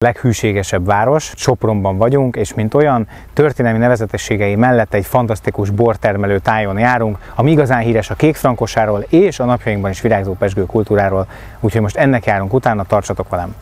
Leghűségesebb város, Sopronban vagyunk, és mint olyan történelmi nevezetességei mellett egy fantasztikus bortermelő tájon járunk, ami igazán híres a kékfrankosáról és a napjainkban is virágzó pezsgő kultúráról, úgyhogy most ennek járunk utána, tartsatok velem!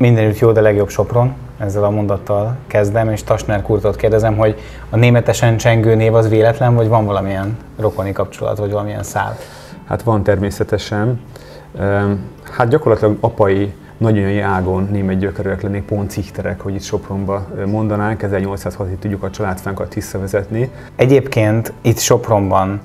Mindenütt jó, de legjobb Sopron. Ezzel a mondattal kezdem, és Tasner Kurtot kérdezem, hogy a németesen csengő név az véletlen, vagy van valamilyen rokoni kapcsolat, vagy valamilyen szál? Hát van természetesen. Hát gyakorlatilag apai nagyanyai ágon német gyökerűek lennék, Poncichterek, hogy itt Sopronba mondanánk, 1806-ig tudjuk a családfánkat visszavezetni. Egyébként itt Sopronban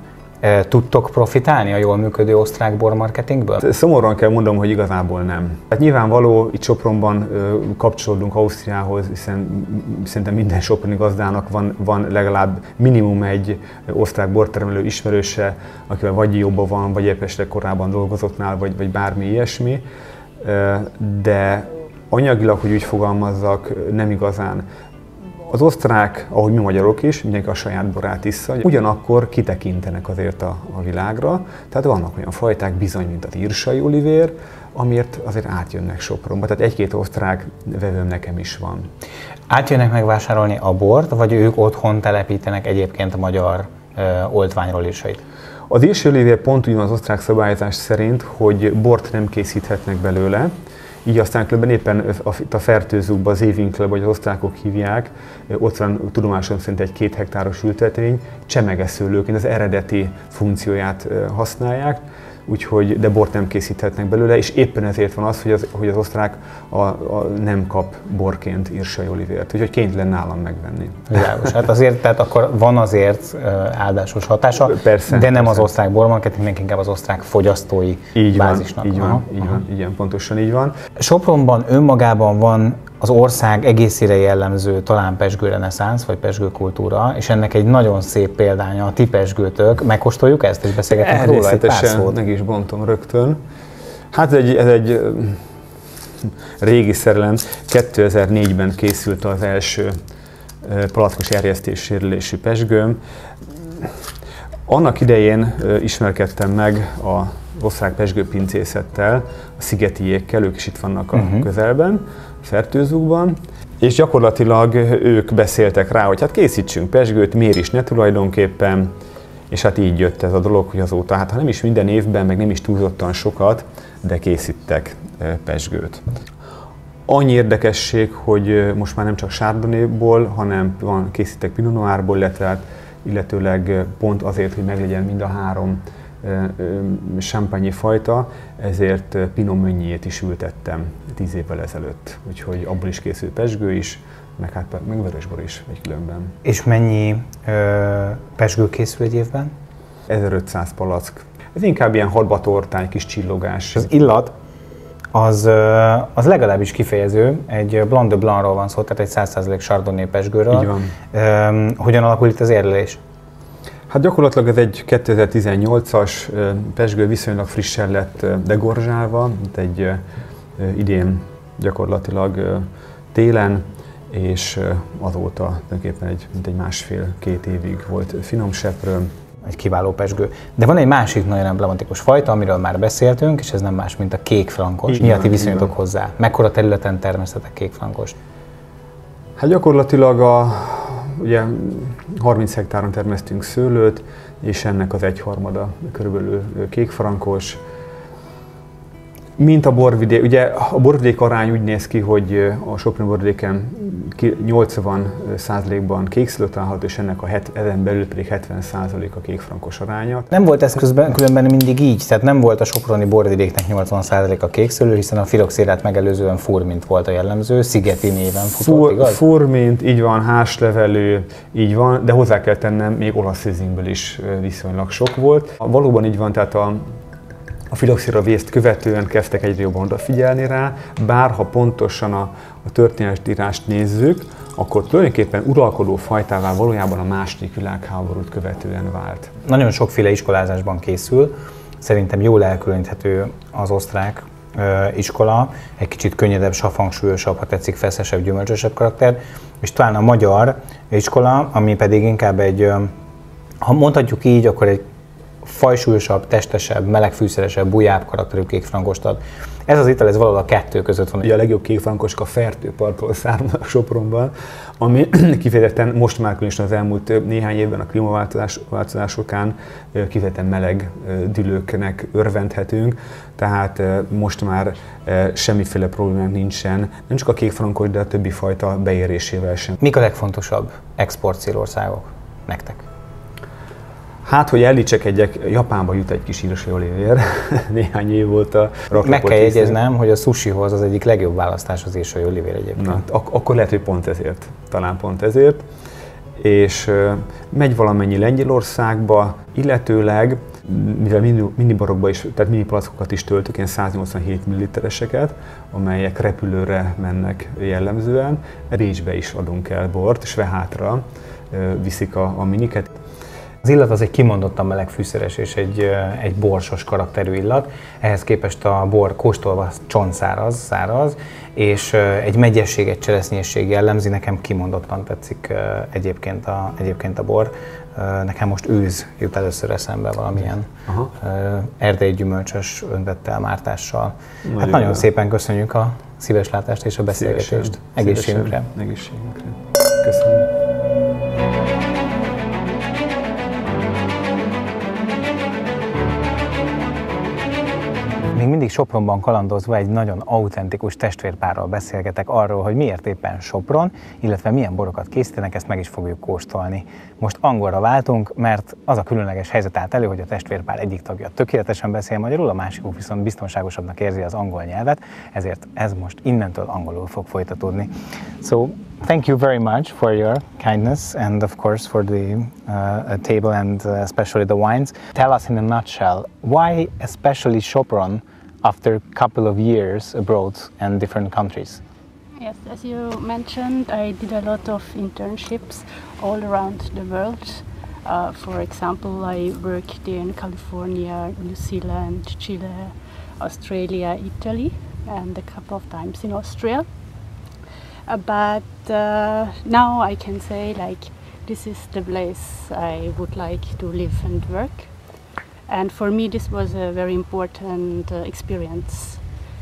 tudtok profitálni a jól működő osztrák bormarketingből? Szomorúan kell mondanom, hogy igazából nem. Hát nyilvánvaló, itt Sopronban kapcsolódunk Ausztriához, hiszen szerintem minden soproni gazdának van legalább minimum egy osztrák bortermelő ismerőse, akivel vagy jóban van, vagy épp esetleg korábban dolgozott nál, vagy bármi ilyesmi. De anyagilag, hogy úgy fogalmazzak, nem igazán. Az osztrák, ahogy mi magyarok is, mindenki a saját borát issza, ugyanakkor kitekintenek azért a világra, tehát vannak olyan fajták, bizony, mint az írsai olivér, amiért azért átjönnek Sopronba, tehát egy-két osztrák vevőm nekem is van. Átjönnek megvásárolni a bort, vagy ők otthon telepítenek egyébként a magyar oltványról írsait? Az írsai olivér pont úgy van az osztrák szabályozás szerint, hogy bort nem készíthetnek belőle, így aztán különben éppen a fertőzőkben, az Évinkle, vagy az osztrákok hívják, ott van tudomásom szerint egy 2 hektáros ültetvény, csemegeszőlőként az eredeti funkcióját használják, úgyhogy, de bort nem készíthetnek belőle, és éppen ezért van az, hogy az osztrák nem kap borként írsai olivért, úgyhogy kénytelen nálam megvenni. Világos, hát azért, tehát akkor van azért áldásos hatása, persze, de nem persze. Az osztrák bormarketing, inkább az osztrák fogyasztói bázisnak. Így van, igen, pontosan így van. Sopronban önmagában van az ország egészére jellemző talán pezsgő reneszánsz, vagy pezsgő kultúra, és ennek egy nagyon szép példánya a ti pezsgőtök. Megkóstoljuk ezt, és beszélgetünk róla egy pár szót? Meg is bontom rögtön. Hát ez egy régi szerelem. 2004-ben készült az első palackos erjesztés sérülésű pezsgőm. Annak idején ismerkedtem meg az osztrák pezsgőpincészettel, a szigetiékkel, ők is itt vannak a közelben, Fertőzúkban, és gyakorlatilag ők beszéltek rá, hogy hát készítsünk pezsgőt, miért is ne tulajdonképpen, és hát így jött ez a dolog, hogy azóta, hát ha nem is minden évben, meg nem is túlzottan sokat, de készítek pezsgőt. Annyi érdekesség, hogy most már nem csak Chardonnayból, hanem készítek Pinot Noirból, illetőleg pont azért, hogy meglegyen mind a 3 champagne fajta, ezért Pinot Meunier-t is ültettem 10 évvel ezelőtt. Úgyhogy abból is készül pezsgő is, meg vörösbor is egy különben. És mennyi pezsgő készül egy évben? 1500 palack. Ez inkább ilyen hadbatortány, kis csillogás. Az illat az legalábbis kifejező, egy Blanc de Blancról van szó, tehát egy 100% Chardonnay pezsgőről. Így van. Hogyan alakul itt az érlelés? Hát gyakorlatilag ez egy 2018-as pezsgő, viszonylag frissen lett degorzsálva, egy idén gyakorlatilag télen, és azóta tulajdonképpen mintegy 1,5-2 évig volt finom seprő. Egy kiváló pezsgő. De van egy másik nagyon emblematikus fajta, amiről már beszéltünk, és ez nem más, mint a kékfrankos. Mi a ti viszonyatok hozzá? Mekkora területen termesztetek kékfrankost? Hát gyakorlatilag ugye 30 hektáron termesztünk szőlőt, és ennek az 1/3 körülbelül kékfrankos. Mint a borvidék, ugye a borvidék arány úgy néz ki, hogy a soproni borvidéken 80%-ban kékszőlő található, és ennek ezen belül pedig 70% a kékfrankos aránya. Nem volt ez különben mindig így, tehát nem volt a soproni borvidéknek 80% a kékszőlő, hiszen a filoxérát megelőzően furmint volt a jellemző, szigeti néven futott, igaz? Furmint, így van, házlevelű, így van, de hozzá kell tennem, még olasz rizingből is viszonylag sok volt. Valóban így van, tehát A filoxéra vészt követően kezdtek egyre jobban odafigyelni rá, bár ha pontosan a történetírást nézzük, akkor tulajdonképpen uralkodó fajtává valójában a II. Világháborút követően vált. Nagyon sokféle iskolázásban készül, szerintem jól elkülöníthető az osztrák iskola, egy kicsit könnyedebb, savhangsúlyosabb, ha tetszik, feszesebb, gyümölcsösebb karakter, és talán a magyar iskola, ami pedig inkább egy, ha mondhatjuk így, akkor egy fajsúlyosabb, testesebb, melegfűszeresebb, bujább karakterű kékfrankost ad. Ez az ital, ez valahol a kettő között van. Ugye a legjobb kékfrankoska Fertőparttól származik Sopronban, ami kifejezetten most már különösen az elmúlt néhány évben a klímaváltozásokán kifejezetten meleg dűlőknek örvendhetünk, tehát most már semmiféle problémám nincsen, nem csak a kékfrankos, de a többi fajta beérésével sem. Mik a legfontosabb export célországok nektek? Hát, hogy ellicsekedjek, Japánba jut egy kis írsai olivér, néhány év volt a raklapot. Meg kell jegyeznem, hogy a sushihoz az egyik legjobb választás az írsai olivér egyébként. Na, akkor lehet, hogy pont ezért, talán pont ezért. És megy valamennyi Lengyelországba, illetőleg, mivel minibarokba is, tehát mini palackokat is töltök, ilyen 187 ml-eseket, amelyek repülőre mennek jellemzően, Récsbe is adunk el bort, Svehátra viszik a miniket. Az illat az egy kimondottan melegfűszeres és egy borsos karakterű illat. Ehhez képest a bor kóstolva csontszáraz, és egy megyesség, egy cseresznyésség jellemzi. Nekem kimondottan tetszik egyébként a bor. Nekem most őz jut először eszembe valamilyen erdélyi gyümölcsös öntettel, mártással. Hát nagyon szépen köszönjük a szíves látást és a beszélgetést. Egészségünkre. Egészségünkre. Köszönöm. Még mindig Sopronban kalandozva egy nagyon autentikus testvérpárral beszélgetek arról, hogy miért éppen Sopron, illetve milyen borokat készítenek, ezt meg is fogjuk kóstolni. Most angolra váltunk, mert az a különleges helyzet állt elő, hogy a testvérpár egyik tagja tökéletesen beszél magyarul, a másikuk viszont biztonságosabbnak érzi az angol nyelvet, ezért ez most innentől angolul fog folytatódni. So, thank you very much for your kindness and of course for the table and especially the wines. Tell us in a nutshell, why especially Sopron after a couple of years abroad and different countries? Yes, as you mentioned, I did a lot of internships all around the world. For example, I worked in California, New Zealand, Chile, Australia, Italy, and a couple of times in Austria. But now I can say this is the place I would like to live and work. And for me this was a very important experience,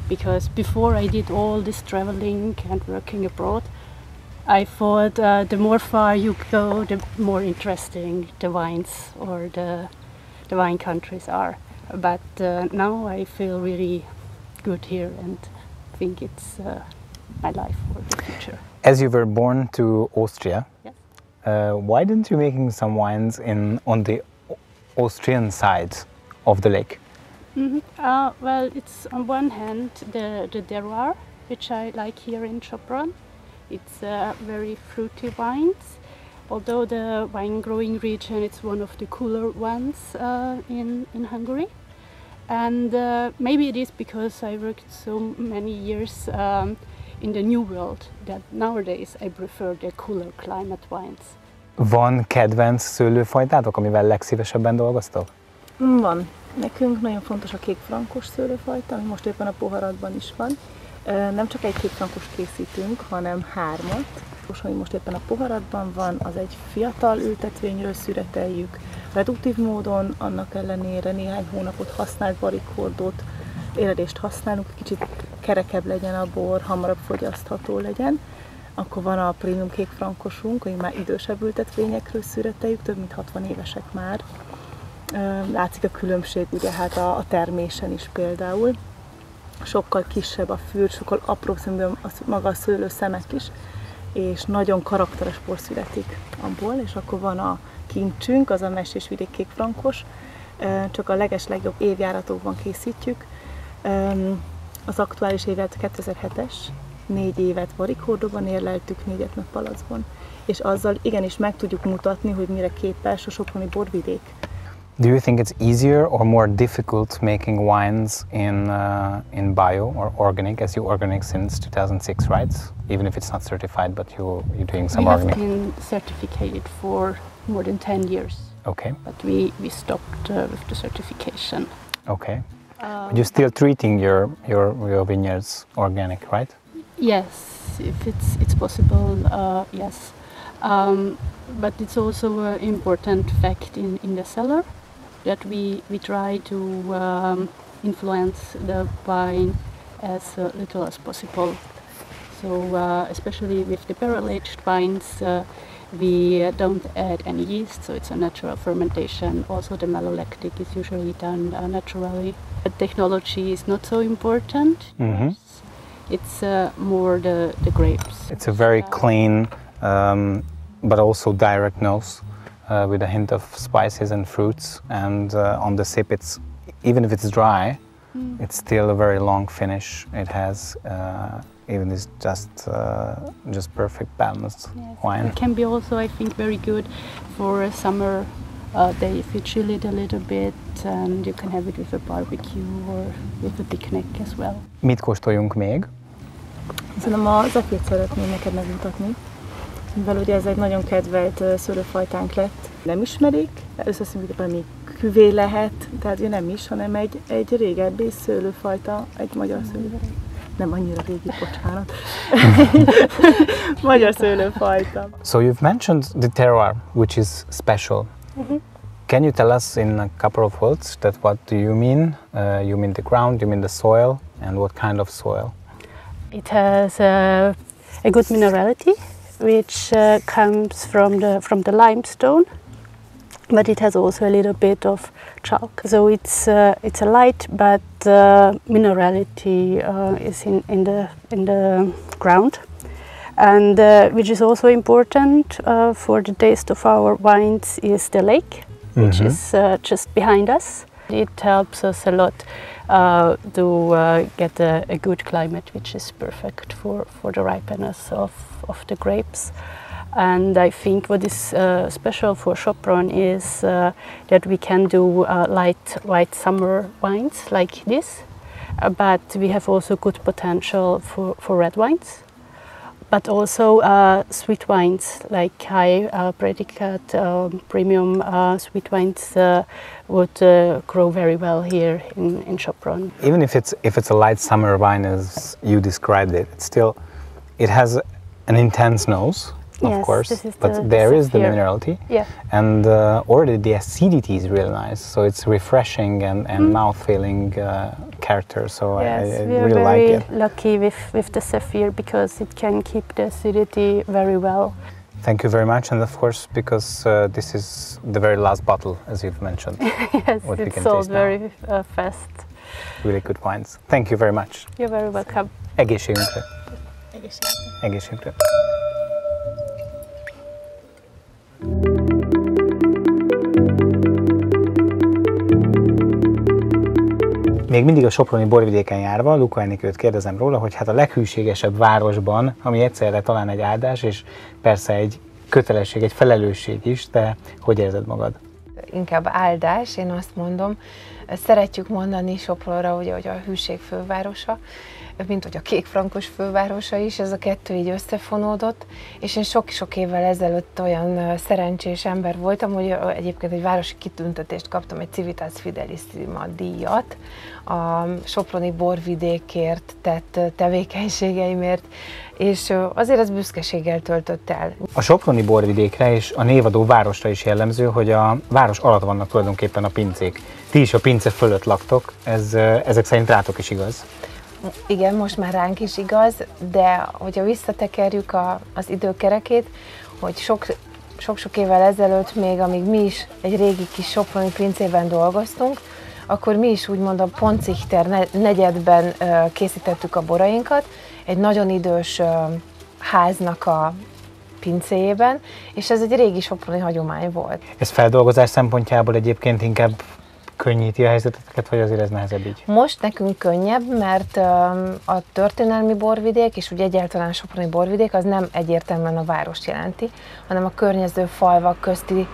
because before I did all this traveling and working abroad, I thought the more far you go, the more interesting the wines or the wine countries are. But now I feel really good here and think it's my life for the future. As you were born to Austria, Yes. Why didn't you making some wines on the Austrian side of the lake? Well, it's on one hand the terroir, which I like here in Sopron. It's very fruity wines, although the wine growing region it's one of the cooler ones in Hungary. And maybe it is because I worked so many years in the New World that nowadays I prefer the cooler climate wines. Van kedvenc szőlőfajtátok, amivel legszívesebben dolgoztok? Van. Nekünk nagyon fontos a kékfrankos szőlőfajta, ami most éppen a poharatban is van. Nem csak egy kékfrankos készítünk, hanem 3-at. Ami most éppen a poharatban van, az egy fiatal ültetvényről szüreteljük. Reduktív módon, annak ellenére néhány hónapot használt barikkordót, éledést használunk, kicsit kerekebb legyen a bor, hamarabb fogyasztható legyen. Akkor van a prémium kékfrankosunk, hogy már idősebb ültetvényekről szüreteljük, több mint 60 évesek már. Látszik a különbség ugye hát a termésen is például. Sokkal kisebb a fűr, sokkal apróbb szemben maga a szőlőszemek is, és nagyon karakteres bor születik abból, és akkor van a kincsünk, az a mesésvidék kékfrankos, csak a legeslegjobb évjáratokban készítjük. Az aktuális évet 2007-es, 4 évet barikkordóban érleltük, 4-et meg palacban. És azzal igenis meg tudjuk mutatni, hogy mire képes a soproni borvidék. Do you think it's easier or more difficult making wines in bio or organic, as you're organic since 2006, right? Even if it's not certified, but you're doing some organic. We have been certificated for more than 10 years. Okay. But we stopped with the certification. Okay. But you're still treating your vineyards organic, right? Yes, if it's possible, yes. But it's also an important fact in the cellar that we try to influence the wine as little as possible. So especially with the barrel-aged wines, we don't add any yeast, so it's a natural fermentation. Also the malolactic is usually done naturally. But technology is not so important. Mm-hmm. It's more the grapes. It's a very clean but also direct nose with a hint of spices and fruits, and on the sip it's, even if it's dry, it's still a very long finish. It has even is just perfect balanced wine. It can be also, I think, very good for a summer day if you chill it a little bit, and you can have it with a barbecue or with a picnic as well. Mit kóstoljunk még? Szerintem a zefírt szeretném neked megmutatni, mivel ugye ez egy nagyon kedvelt szőlőfajtánk lett. Nem ismerik, összeszimítőben még küvé lehet, tehát ugye nem is, hanem egy régebbi szőlőfajta, egy magyar szőlőfajta. Nem annyira régi, bocsánat. Magyar szőlőfajta. So you've mentioned the terroir, which is special. Mm-hmm. Can you tell us in a couple of words that what do you mean? You mean the ground, you mean the soil, and what kind of soil? It has a good minerality, which comes from the limestone, but it has also a little bit of chalk. So it's a light, but minerality is in the ground, and which is also important for the taste of our wines is the lake, which is just behind us. It helps us a lot to get a good climate, which is perfect for the ripeness of the grapes. And I think what is special for Sopron is that we can do light white summer wines like this, but we have also good potential for red wines, but also sweet wines like high predicate premium sweet wines would grow very well here in Sopron. Even if it's a light summer wine as you described it, it has an intense nose. Of Yes, course, but there is the minerality, and already the acidity is really nice. So it's refreshing and mouth-filling character. So yes, I we are really like it. very lucky with the Zephyr because it can keep the acidity very well. Thank you very much, and of course, because this is the very last bottle, as you've mentioned. Yes, what we it's can sold taste now. very fast. Really good wines. Thank you very much. You're very welcome. Egészségünkre. Egészségünkre. Még mindig a soproni borvidéken járva, Luka Enikőt kérdezem róla, hogy hát a leghűségesebb városban, ami egyszerre talán egy áldás, és persze egy kötelesség, egy felelősség is, te hogy érzed magad? Inkább áldás, én azt mondom. Szeretjük mondani Sopronra, ugye, hogy a hűség fővárosa, mint hogy a kékfrankos fővárosa is, ez a kettő így összefonódott, és én sok-sok évvel ezelőtt olyan szerencsés ember voltam, hogy egyébként egy városi kitüntetést kaptam, egy Civitas Fidelissima díjat, a soproni borvidékért tett tevékenységeimért, és azért az büszkeséggel töltött el. A soproni borvidékre és a névadó városra is jellemző, hogy a város alatt vannak tulajdonképpen a pincék. Ti is a pince fölött laktok, ezek szerint rátok is igaz? Igen, most már ránk is igaz, de hogyha visszatekerjük az időkerekét, hogy sok-sok évvel ezelőtt, még amíg mi is egy régi kis soproni pincében dolgoztunk, akkor mi is úgymond a Pontzichter negyedben készítettük a borainkat, egy nagyon idős háznak a pincéjében, és ez egy régi soproni hagyomány volt. Ez feldolgozás szempontjából egyébként inkább könnyíti a helyzeteket, vagy azért ez nehezebb így? Most nekünk könnyebb, mert a történelmi borvidék, és úgy egyáltalán soproni borvidék, az nem egyértelműen a várost jelenti, hanem a környező falvak közti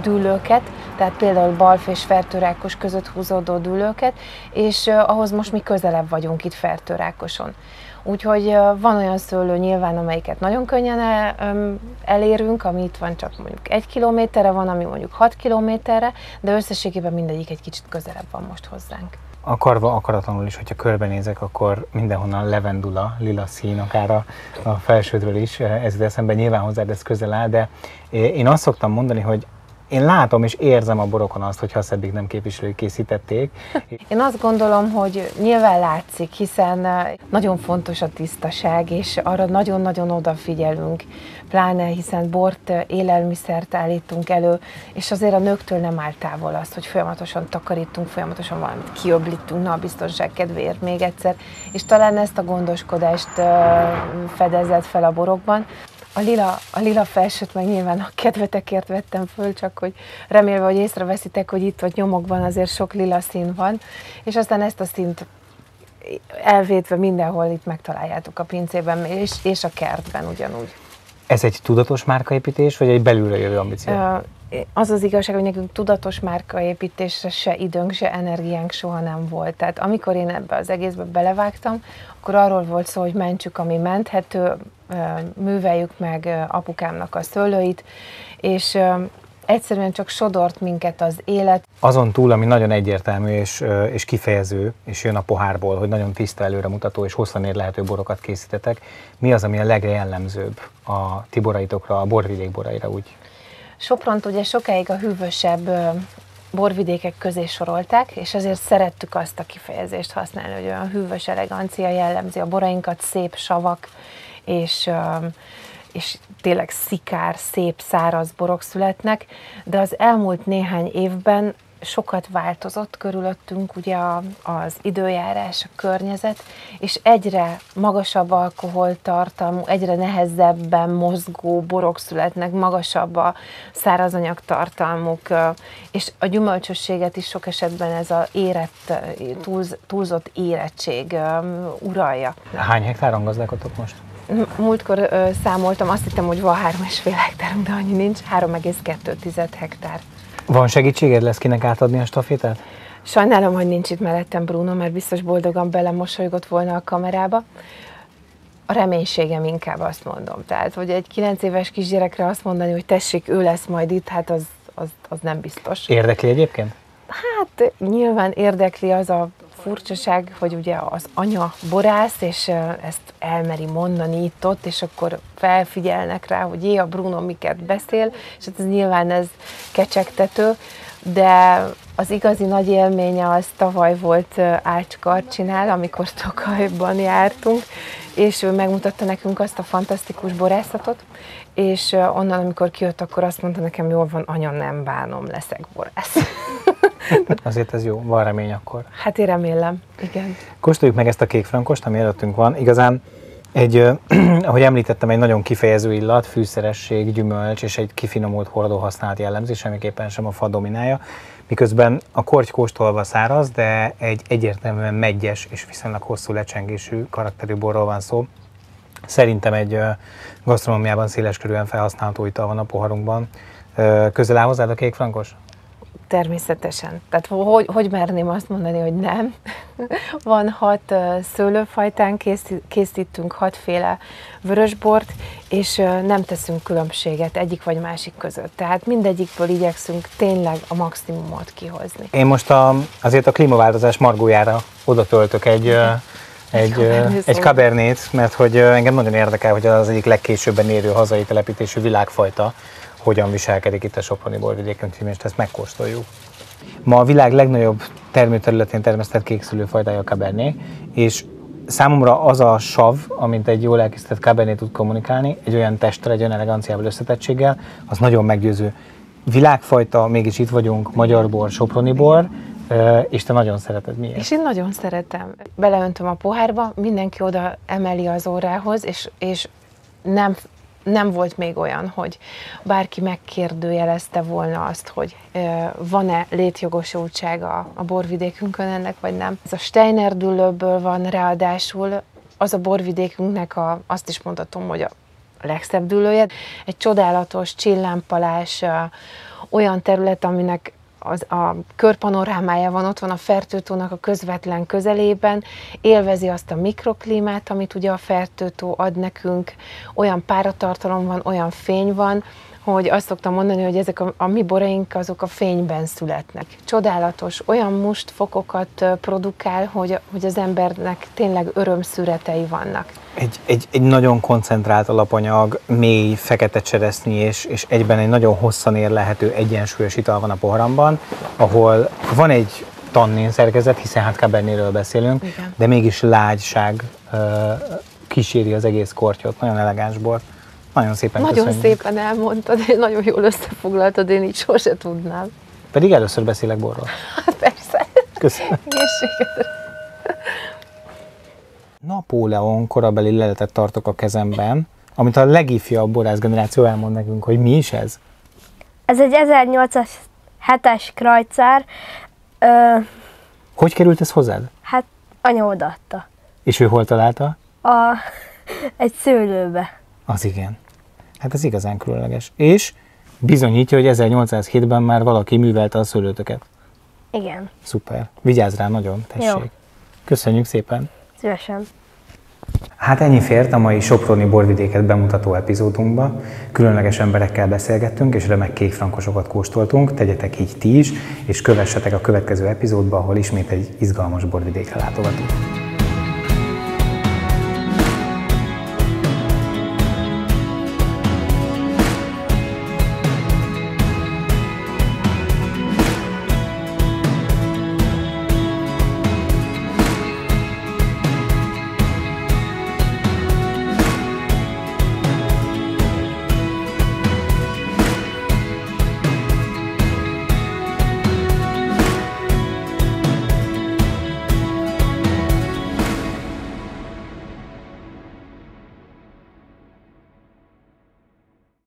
dűlőket, tehát például balf és fertőrákos között húzódó dűlőket, és ahhoz most mi közelebb vagyunk itt Fertőrákoson. Úgyhogy van olyan szőlő nyilván, amelyiket nagyon könnyen elérünk, ami itt van csak mondjuk 1 kilométerre, van, ami mondjuk 6 kilométerre, de összességében mindegyik egy kicsit közelebb van most hozzánk. Akarva, akaratlanul is, hogyha körbenézek, akkor mindenhonnan levendula, lila szín, akár a felsődről is, ez jut eszembe, nyilván hozzád ez közel áll, de én azt szoktam mondani, hogy én látom és érzem a borokon azt, hogy Hasselbeck nem képviselői készítették. Én azt gondolom, hogy nyilván látszik, hiszen nagyon fontos a tisztaság, és arra nagyon-nagyon odafigyelünk, pláne hiszen bort, élelmiszert állítunk elő, és azért a nőktől nem áll távol azt, hogy folyamatosan takarítunk, folyamatosan valamit kiöblítünk, na a biztonság kedvéért még egyszer, és talán ezt a gondoskodást fedezett fel a borokban. A lila felsőt meg nyilván a kedvetekért vettem föl, csak hogy remélve, hogy észreveszitek, hogy itt vagy nyomokban azért sok lila szín van, és aztán ezt a színt elvédve mindenhol itt megtaláljátok a pincében és a kertben ugyanúgy. Ez egy tudatos márkaépítés, vagy egy belülről jövő ambíció? Az az igazság, hogy nekünk tudatos márkaépítésre se időnk, se energiánk soha nem volt. Tehát amikor én ebbe az egészbe belevágtam, akkor arról volt szó, hogy mentsük, ami menthető, műveljük meg apukámnak a szőlőit, és egyszerűen csak sodort minket az élet. Azon túl, ami nagyon egyértelmű és kifejező, és jön a pohárból, hogy nagyon tiszta, előremutató és hosszan érlelhető borokat készítetek, mi az, ami a legjellemzőbb a ti boraitokra, a borvidék boraira úgy? Sopront ugye sokáig a hűvösebb borvidékek közé sorolták, és ezért szerettük azt a kifejezést használni, hogy olyan hűvös elegancia jellemzi a borainkat, szép savak, és tényleg szikár, szép, száraz borok születnek, de az elmúlt néhány évben sokat változott körülöttünk ugye az időjárás, a környezet, és egyre magasabb alkoholtartalmú, egyre nehezebben mozgó borok születnek, magasabb a szárazanyagtartalmuk, és a gyümölcsösséget is sok esetben ez a túlzott érettség uralja. Hány hektáron gazdálkodtok most? Múltkor számoltam, azt hittem, hogy van 3,5 hektárunk, de annyi nincs, 3,2 hektár. Van segítséged, lesz kinek átadni a stafétát? Sajnálom, hogy nincs itt mellettem Bruno, mert biztos boldogan belemosolygott volna a kamerába. A reménységem inkább, azt mondom. Tehát, hogy egy 9 éves kisgyerekre azt mondani, hogy tessék, ő lesz majd itt, hát az nem biztos. Érdekli egyébként? Hát nyilván érdekli, az a furcsaság, hogy ugye az anya borász, és ezt elmeri mondani itt-ott, és akkor felfigyelnek rá, hogy a Bruno miket beszél, és hát nyilván ez kecsegtető, de az igazi nagy élménye az tavaly volt Ács Karcsinál, amikor Tokajban jártunk, és ő megmutatta nekünk azt a fantasztikus borászatot, és onnan, amikor kijött, akkor azt mondta nekem, jól van, anya, nem bánom, leszek borász. Azért ez jó, van remény akkor. Hát én remélem, igen. Kóstoljuk meg ezt a kékfrankost, ami előttünk van. Igazán ahogy említettem, egy nagyon kifejező illat, fűszeresség, gyümölcs és egy kifinomult hordó használat jellemző, semmiképpen sem a fa dominálja. Miközben a korty kóstolva száraz, de egy egyértelműen meggyes és viszonylag hosszú lecsengésű karakterű borról van szó. Szerintem egy gasztronómiában széleskörűen felhasználható ital van a poharunkban. Közel áll hozzád a kékfrankos? Természetesen. Tehát hogy merném azt mondani, hogy nem. Van 6 szőlőfajtánk, készítünk 6 féle vörösbort, és nem teszünk különbséget egyik vagy másik között. Tehát mindegyikből igyekszünk tényleg a maximumot kihozni. Én most azért a klímaváltozás margójára oda töltök egy kabernét, mert hogy engem nagyon érdekel, hogy az egyik legkésőbben érő hazai telepítésű világfajta hogyan viselkedik itt a soproni borvidéken, úgyhogy most ezt megkóstoljuk. Ma a világ legnagyobb termőterületén termesztett kékszülőfajtája a Cabernet, és számomra az a sav, amint egy jól elkészített Cabernet tud kommunikálni, egy olyan testtel, egy olyan eleganciával, összetettséggel, az nagyon meggyőző. Világfajta, mégis itt vagyunk, magyar bor, soproni bor, és te nagyon szereted, miért? És én nagyon szeretem. Beleöntöm a pohárba, mindenki oda emeli az órához, és nem volt még olyan, hogy bárki megkérdőjelezte volna azt, hogy van-e létjogosultsága a borvidékünkön ennek, vagy nem. Ez a Steiner dűlőből van, ráadásul az a borvidékünknek azt is mondhatom, hogy a legszebb dűlője. Egy csodálatos, csillámpalás, olyan terület, aminek a körpanorámája van, ott van a Fertőtónak a közvetlen közelében, élvezi azt a mikroklímát, amit ugye a Fertőtó ad nekünk, olyan páratartalom van, olyan fény van, hogy azt szoktam mondani, hogy ezek a mi boraink azok a fényben születnek. Csodálatos, olyan mustfokokat produkál, hogy az embernek tényleg örömszüretei vannak. Egy nagyon koncentrált alapanyag, mély, fekete cseresznyi és egyben egy nagyon hosszan érlelhető egyensúlyos ital van a poharamban, ahol van egy tannin szerkezet, hiszen hát Cabernetről beszélünk, igen, de mégis lágyság kíséri az egész kortyot, nagyon elegáns bor. Nagyon szépen nagyon köszönjük. Szépen elmondtad, és nagyon jól összefoglaltad, én így sose tudnám. Pedig először beszélek borról. Hát persze. Köszönöm. Egészségedre. Napóleon korabeli leletet tartok a kezemben, amit a legifjabb borász generáció elmond nekünk, hogy mi is ez? Ez egy 1807-es krajcár. Hogy került ez hozzád? Hát anya odaadta. És ő hol találta? Egy szőlőbe. Az igen. Hát ez igazán különleges. És bizonyítja, hogy 1807-ben már valaki művelte a szőlőtöket. Igen. Szuper. Vigyázz rá nagyon, tessék. Jó. Köszönjük szépen. Szívesen. Hát ennyi fért a mai soproni borvidéket bemutató epizódunkba. Különleges emberekkel beszélgettünk, és remek kékfrankosokat kóstoltunk. Tegyetek így ti is, és kövessetek a következő epizódba, ahol ismét egy izgalmas borvidékre látogatunk.